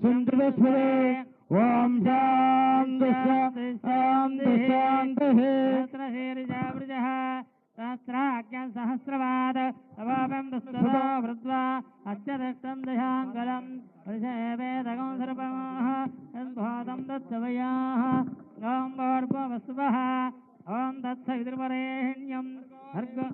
सुन्दरस्वरे ओम शांति शांति शांति सहस्रशीर्षवृजः सहस्राज्ञ सहस्रवाद तवापं दुष्टो वृद्ध्वा अत्यदष्टं दशाङ्गलं वृषेवेदकं सर्पमः यद्भूतं तत्सवयाः ओं भूर्भुवस्सुवः ओं तत्सवितुर्वरेण्यं भर्गो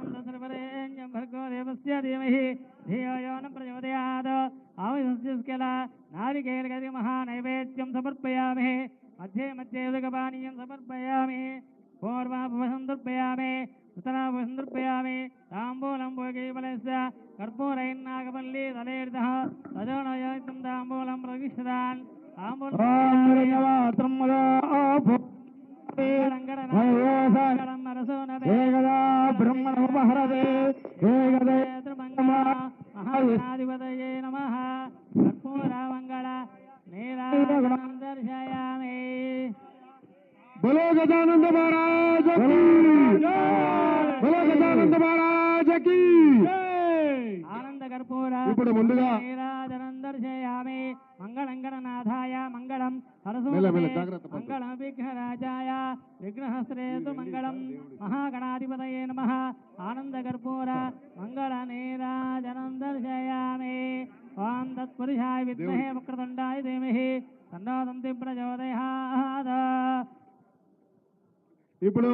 भर्गो देवस्य धीमहि धियो यो न प्रचोदयात् आवश्यस्केला नारिकेलगति महानैवेद्यं समर्पयामि मध्ये मध्ये उदकपानीयं समर्पयामि पूर्वापसन्दर्पयामि उत्तरापसन्दर्पयामि ताम्बूलं भोगीफलस्य कर्पूरैर्नागवल्ली तलेर्दः तदोनयोक्तं ताम्बूलं प्रविशदान् ब्रह्मणोपहरते महागणाधिपतये नमः कर्पूरमङ्गल नीराजनं दर्शयामि बोलो गजानंद महाराज की बोलो गजानंद महाराज की आनंद कर्पूर ఇప్పుడు ముందుగా नीराजनं दर्शयामि मंगलंगरनाथाय मंगलम मंगलम विघ्नराजाय विघ्नहस्त्रेतु मंगलम महागणाधिपतये नमः आनंद कर्पूर मंगल नीराजनं दर्शयामि ओं तत्पुरुषाय विद्महे वक्रतुंडाय धीमहि तन्नो दन्ति प्रचोदयात् ఇప్పుడు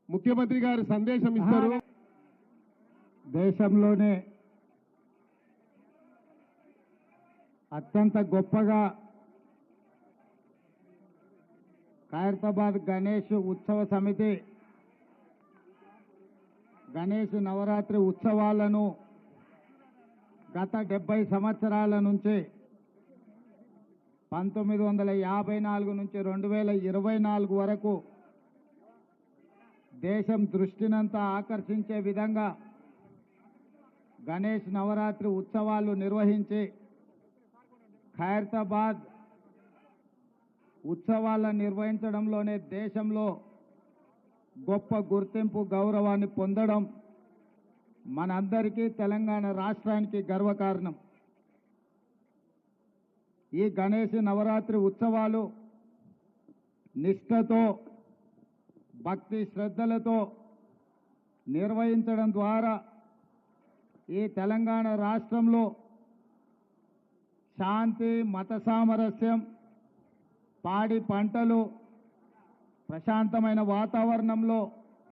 ముఖ్యమంత్రి గారు సందేశం ఇస్తారు. దేశంలోనే అత్యంత గొప్పగా ఖైరతాబాద్ గణేష్ ఉత్సవ సమితి గణేష్ నవరాత్రి ఉత్సవాలను గత 70 సంవత్సరాల నుంచి 1954 నుంచి 2024 వరకు దేశం దృష్టినంతా ఆకర్షించే విధంగా గణేష్ నవరాత్రి ఉత్సవాలు నిర్వహించి ఖైరతాబాద్ ఉత్సవాలను నిర్వహించడంలోనే దేశంలో గొప్ప గుర్తింపు గౌరవాన్ని పొందడం మనందరికీ తెలంగాణ రాష్ట్రానికి గర్వకారణం. ఈ గణేష్ నవరాత్రి ఉత్సవాలు నిష్ఠతో భక్తి శ్రద్ధలతో నిర్వహించడం ద్వారా ఈ తెలంగాణ రాష్ట్రంలో శాంతి మత సామరస్యం పాడి పంటలు ప్రశాంతమైన వాతావరణంలో